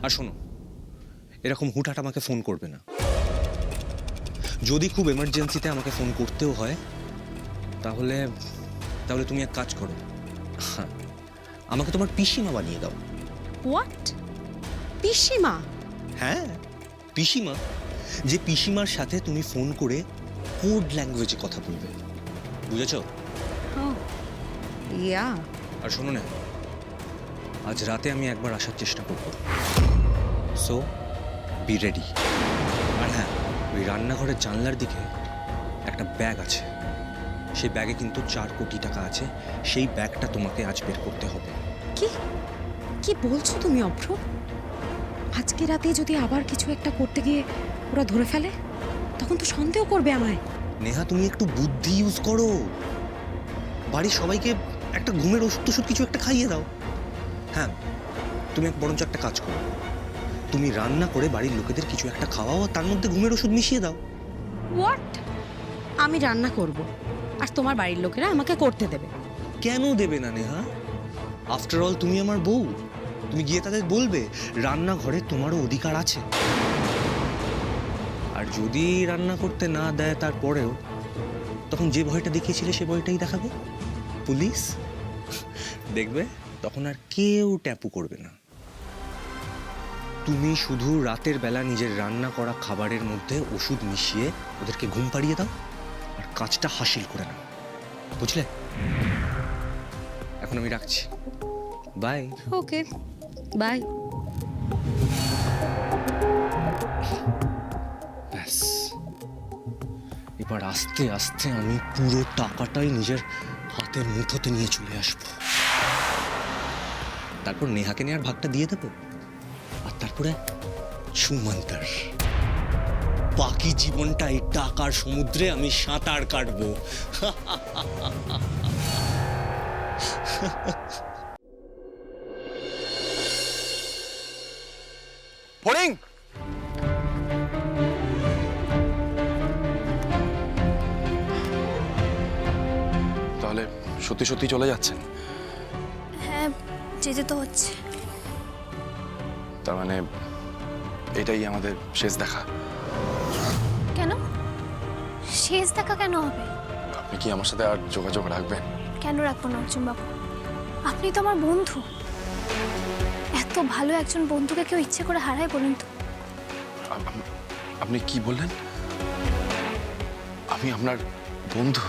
আর শোনো, এরকম হুটহাট আমাকে ফোন করবে না। যদি খুব এমার্জেন্সিতে আমাকে ফোন করতেও হয় তাহলে তাহলে তুমি এক কাজ করো, হ্যাঁ, আমাকে তোমার পিসিমা বানিয়ে দাও। হোয়াট? পিসিমা? হ্যাঁ, পিসিমা। যে পিসিমার সাথে তুমি ফোন করে কোড ল্যাঙ্গুয়েজে কথা বলবে, বুঝেছো? ইয়া। আর শোনো না, আজ রাতে আমি একবার আসার চেষ্টা করব, সো বি রেডি। আর হ্যাঁ, ওই রান্নাঘরের জানলার দিকে একটা ব্যাগ আছে, সেই ব্যাগে কিন্তু 4 কোটি টাকা আছে। সেই ব্যাগটা তোমাকে আজ বের করতে হবে। কি কি বলছো তুমি অভ্র? আজকে রাতে যদি আবার কিছু একটা করতে গিয়ে ওরা ধরে ফেলে, তখন তো সন্দেহ করবে আমায়। নেহা, তুমি একটু বুদ্ধি ইউজ করো। বাড়ির সবাইকে একটা ঘুমের ওষুধ টষুধ কিছু একটা খাইয়ে দাও। হ্যাঁ, তুমি বরঞ্চ একটা কাজ করো, তুমি রান্না করে বাড়ির লোকেদের কিছু একটা খাওয়াও, আর তার মধ্যে ঘুমের ওষুধ মিশিয়ে দাও। হোয়াট? আমি রান্না করব আর তোমার বাড়ির লোকেরা আমাকে করতে দেবে? কেন দেবে না নেহা? আফটার অল তুমি আমার বউ। তুমি গিয়ে তাদের বলবে রান্নাঘরে তোমারও অধিকার আছে। আর যদি রান্না করতে না দেয় তারপরেও, তখন যে ভয়টা দেখিয়েছিলে সে ভয়টাই দেখাবে, পুলিশ। দেখবে তখন আর কেউ ট্যাপু করবে না। তুমি শুধু রাতের বেলা নিজের রান্না করা খাবারের মধ্যে ওষুধ মিশিয়ে ওদেরকে ঘুম পাড়িয়ে দাও, আর কাজটা হাসিল করে নাও, বুঝলে? এখন আমি রাখছি, বাই। Okay, by. ব্যাস, এবার আস্তে আস্তে আমি পুরো টাকাটাই নিজের হাতের মুঠোতে নিয়ে চলে আসব। তারপর নেহাকে নিয়ে আর ভাগটা দিয়ে দেবো, আর তারপরে সুমন্তর বাকি জীবনটা এই টাকার সমুদ্রে আমি সাঁতার কাটবো। ফড়িং, তাহলে সত্যি সত্যি চলে যাচ্ছেন? হ্যাঁ, যেতে তো হচ্ছে। তার মানে এটাই আমাদের শেষ দেখা? কেন শেষ দেখা কেন হবে? আপনি কি আমার সাথে আর যোগাযোগ রাখবেন? কেন রাখবো না অর্জুন বাবু? আপনি তো আমার বন্ধু। এত ভালো একজন বন্ধুকে কেউ ইচ্ছে করে হারায় বলুন তো? আপনি কি বললেন? আমি আপনার বন্ধু?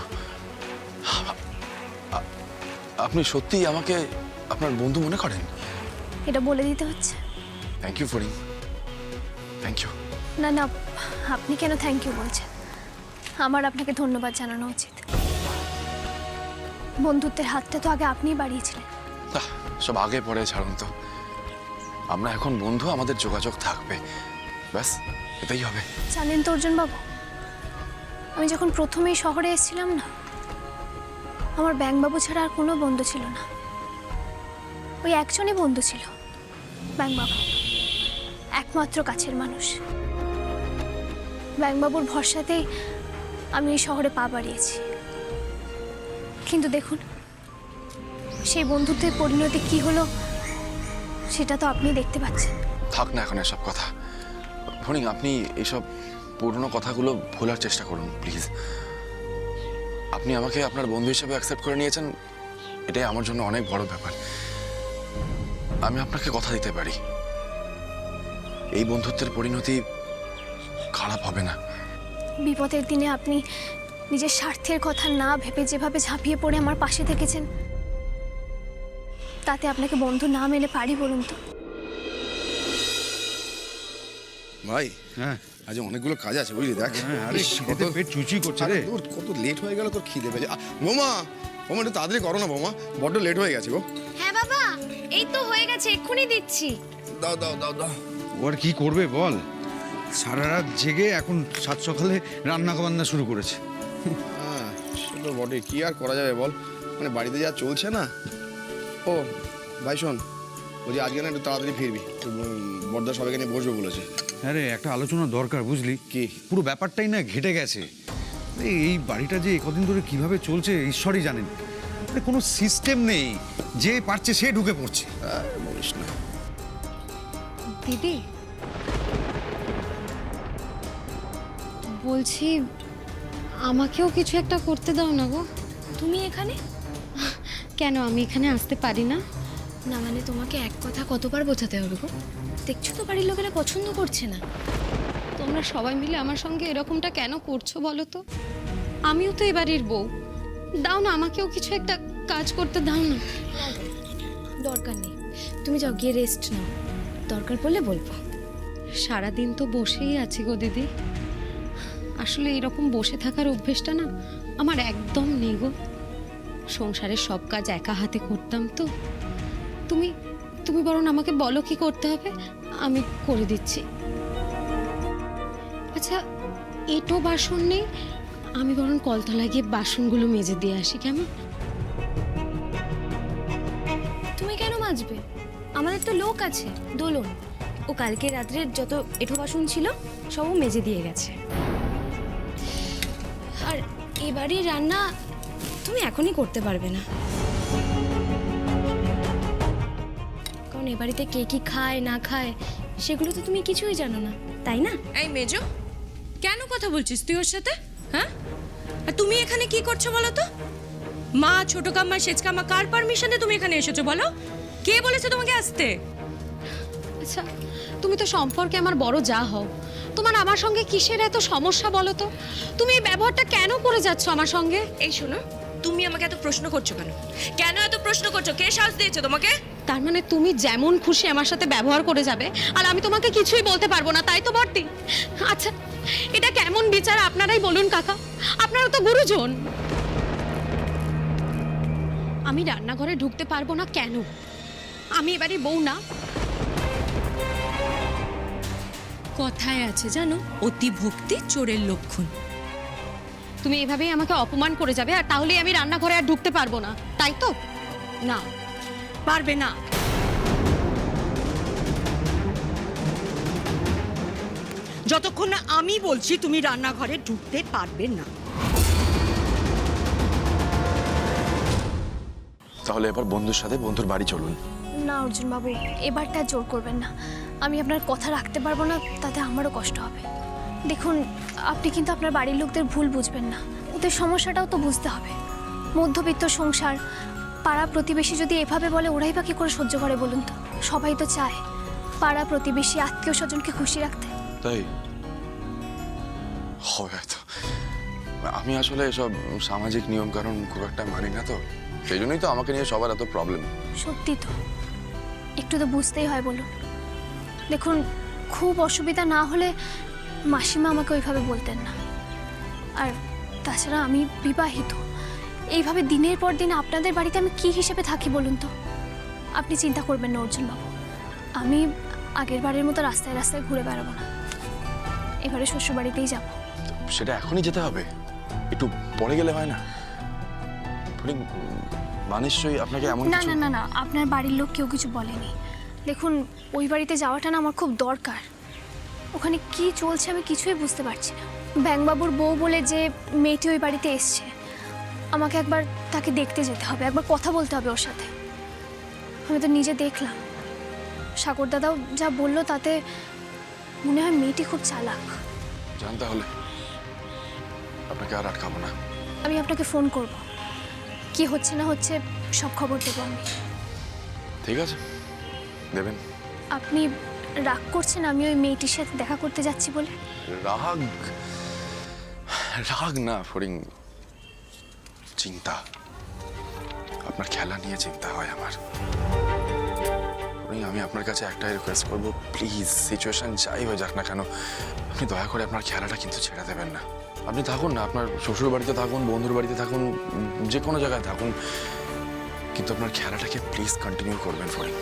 আপনি সত্যিই আমাকে আপনার বন্ধু মনে করেন? এটা বলে দিতে হচ্ছে? থ্যাংক ইউ ফড়িং, থ্যাংক ইউ। না না, আপনি কেন থ্যাংক ইউ বলছেন? আমার আপনাকে ধন্যবাদ জানানো উচিত। বন্ধুত্বের হাতটা তো আগে আপনিই বাড়িয়েছিলেন। সব আগে পরে ছাড়ুন তো। আমরা এখন বন্ধু, আমাদের যোগাযোগ থাকবে, ব্যাস এটাই হবে। জানেন তো অর্জুন বাবু, আমি যখন প্রথমেই শহরে এসেছিলাম না, আমার ব্যাংকবাবু ছাড়া আর কোনো বন্ধু ছিল না। ওই একজনই বন্ধু ছিল, ব্যাংকবাবু, একমাত্র কাছের মানুষ। ব্যাংকবাবুর ভরসাতেই আমি এই শহরে পা বাড়িয়েছি। কিন্তু দেখুন, সেই বন্ধুত্বের পরিণতি কি হলো সেটা তো আপনি দেখতে পাচ্ছেন। থাক না এখন এসব কথা। ফড়িং, আপনি এইসব পুরনো কথাগুলো ভোলার চেষ্টা করুন প্লিজ। আপনি আমাকে আপনার বন্ধু হিসেবে অ্যাকসেপ্ট করে নিয়েছেন, এটাই আমার জন্য অনেক বড় ব্যাপার। আমি আপনাকে কথা দিতে পারি, এই বন্ধুত্বের পরিণতি খারাপ হবে না। বিপদের দিনে আপনি নিজের স্বার্থের কথা না ভেবে যেভাবে ঝাঁপিয়ে পড়ে আমার পাশে থেকেছেন, তাতে আপনাকে বন্ধু না মেনে পারি বলুন তো? ভাই, হ্যাঁ আজ অনেকগুলো কাজ আছে বুঝলি, দেখ। আরে খেতে পেট চুচি করছে রে। তোর কত লেট হয়ে গেল, তোর খিদে পেয়েছে। বৌমা, বৌমা একটু তাড়াতাড়ি করো না বৌমা, বড্ড লেট হয়ে গেছে গো। হ্যাঁ বাবা, এই তো হয়ে গেছে, এক্ষুনি দিচ্ছি। দাও দাও দাও দাও। ও আর কি করবে বল, সারা রাত জেগে এখন সাত সকালে রান্না বান্না শুরু করেছে। হ্যাঁ, সে তো বটে, কি আর করা যাবে বল, মানে বাড়িতে যা চলছে না। ও ভাই শোন, বলছি আজকে না একটু তাড়াতাড়ি ফিরবি, বড়দা সবাইকে নিয়ে বসবে বলেছে। হ্যাঁ রে, একটা আলোচনা দরকার বুঝলি। কি? পুরো ব্যাপারটাই না ঘেটে গেছে। এই বাড়িটা যে কদিন ধরে কিভাবে চলছে ঈশ্বরই জানেন। কোনো সিস্টেম নেই, যে পারছে সে ঢুকে পড়ছে। আর বলিস না। দিদি বলছি আমাকেও কিছু একটা করতে দাও না গো। তুমি এখানে? কেন আমি এখানে আসতে পারি না? না মানে তোমাকে এক কথা কতবার বোঝাতে হবে গো? দেখছো তো বাড়ির লোকেরা পছন্দ করছে না। তোমরা সবাই মিলে আমার সঙ্গে এরকমটা কেন করছো বলো তো? আমিও তো এবারের বউ, দাও না আমাকেও কিছু একটা কাজ করতে দাও না। দরকার নেই, তুমি যাও গিয়ে রেস্ট নাও, দরকার পড়লে বলবো। সারাদিন তো বসেই আছি গো দিদি, আসলে এরকম বসে থাকার অভ্যেসটা না আমার একদম নেই গো। সংসারের সব কাজ একা হাতে করতাম তো। তুমি তুমি বরং আমাকে বলো কি করতে হবে, আমি করে দিচ্ছি। আচ্ছা এঁটো বাসন নেই, আমি বরং কলতলায় গিয়ে বাসনগুলো মেজে দিয়ে আসি, কেমন? তুমি কেন মাজবে? আমাদের তো লোক আছে, দোলন। ও কালকে রাত্রের যত এঁঠো বাসন ছিল সবও মেজে দিয়ে গেছে। আর এবারই রান্না তুমি এখনই করতে পারবে না, কারণ এ বাড়িতে কে কি খায় না খায় সেগুলো তো তুমি কিছুই জানো না, তাই না? এই মেজো, কেন কথা বলছিস তুই ওর সাথে? হ্যাঁ, আর তুমি এখানে কি করছো বলো তো? মা, ছোট কাম্মা, সেজ কাম্মা, কার পারমিশনে তুমি এখানে এসেছো বলো? কে বলেছে তোমাকে আসতে? আচ্ছা তুমি তো সম্পর্কে আমার বড় যা হও, তোমার আমার সঙ্গে কিসের এত সমস্যা বলো তো? তুমি এই ব্যবহারটা কেন করে যাচ্ছ আমার সঙ্গে? এই শোনো, তুমি আমাকে এত প্রশ্ন করছো কেন? কেন এত প্রশ্ন করছো? কে সাহস দিয়েছে তোমাকে? তার মানে তুমি যেমন খুশি আমার সাথে ব্যবহার করে যাবে আর আমি তোমাকে কিছুই বলতে পারবো না, তাই তো বর্তি? আচ্ছা এটা কেমন বিচার আপনারাই বলুন কাকা, আপনারা তো গুরুজন। আমি রান্নাঘরে ঢুকতে পারবো না কেন? আমি এবারে বউ না? কথায় আছে জানো, অতি ভক্তি চোরের লক্ষণ। তুমি এভাবেই আমাকে অপমান করে যাবে আর তাহলেই আমি রান্নাঘরে আর ঢুকতে পারবো না, তাই তো? না, পারবে না। যতক্ষণ না আমি বলছি তুমি রান্নাঘরে ঢুকতে পারবে না। তাহলে এবার বন্ধুর সাথে বন্ধুর বাড়ি চলুন। না অর্জুন বাবু, এবারটা জোর করবেন না। আমি আপনার কথা রাখতে পারবো না, তাতে আমারও কষ্ট হবে। দেখুন, আপনি কিন্তু আপনার বাড়ির লোকদের ভুল বুঝবেন না, ওদের সমস্যাটাও তো বুঝতে হবে। মধ্যবিত্ত সংসার, পাড়া প্রতিবেশী যদি এভাবে বলে ওরাই বা কী করে সহ্য করে বলুন তো? সবাই তো চায় পাড়া প্রতিবেশী আত্মীয় স্বজনকে খুশি রাখতে। তাই হবে হয়তো। আমি আসলে এসব সামাজিক নিয়ম কারণ খুব একটা মানি না, তো সেই জন্যই তো আমাকে নিয়ে সবার এত প্রবলেম। সত্যি তো, একটু তো বুঝতেই হয় বলুন। দেখুন, খুব অসুবিধা না হলে মাসিমা আমাকে ওইভাবে বলতেন না। আর তাছাড়া আমি বিবাহিত, এইভাবে দিনের পর দিন আপনাদের বাড়িতে আমি কি হিসেবে থাকি বলুন তো? আপনি চিন্তা করবেন না অর্জুন বাবু, আমি আগের বারের মতো রাস্তায় রাস্তায় ঘুরে বেড়াবো না, এবারে শ্বশুর বাড়িতেই যাব। সেটা এখনই যেতে হবে, একটু পরে গেলে হয় না? নিশ্চয়ই আপনাকে এমন না কিছু না না না, আপনার বাড়ির লোক কেউ কিছু বলেনি। দেখুন, ওই বাড়িতে যাওয়াটা না আমার খুব দরকার। ওখানে কি চলছে আমি কিছুই বুঝতে পারছি না। ব্যাংবাবুর বউ বলে যে মেয়েটি ওই বাড়িতে এসছে, আমাকে একবার তাকে দেখতে যেতে হবে, একবার কথা বলতে হবে ওর সাথে। আমি তো নিজে দেখলাম, সাগর দাদাও যা বললো তাতে মনে হয় মেয়েটি খুব চালাক। জানতে হলে আপনাকে আর আটকাবো না। আমি আপনাকে ফোন করব, কি হচ্ছে না হচ্ছে সব খবর দেবো আমি। ঠিক আছে, দেবেন। আপনি রাগ করছেন আমি ওই মেয়েটির সাথে দেখা করতে যাচ্ছি বলে? রাগ রাগ না ফরিং, চিন্তা। আপনার খেলা নিয়ে চিন্তা হয় আমার। ফরিং, আমি আপনার কাছে একটাই রিকোয়েস্ট করবো, প্লিজ সিচুয়েশন যাই হয়ে যাক না কেন, আপনি দয়া করে আপনার খেলাটা কিন্তু ছেড়ে দেবেন না। আপনি থাকুন না, আপনার শ্বশুর বাড়িতে থাকুন, বন্ধুর বাড়িতে থাকুন, যে কোনো জায়গায় থাকুন, কিন্তু আপনার খেলাটাকে প্লিজ কন্টিনিউ করবেন ফরিং।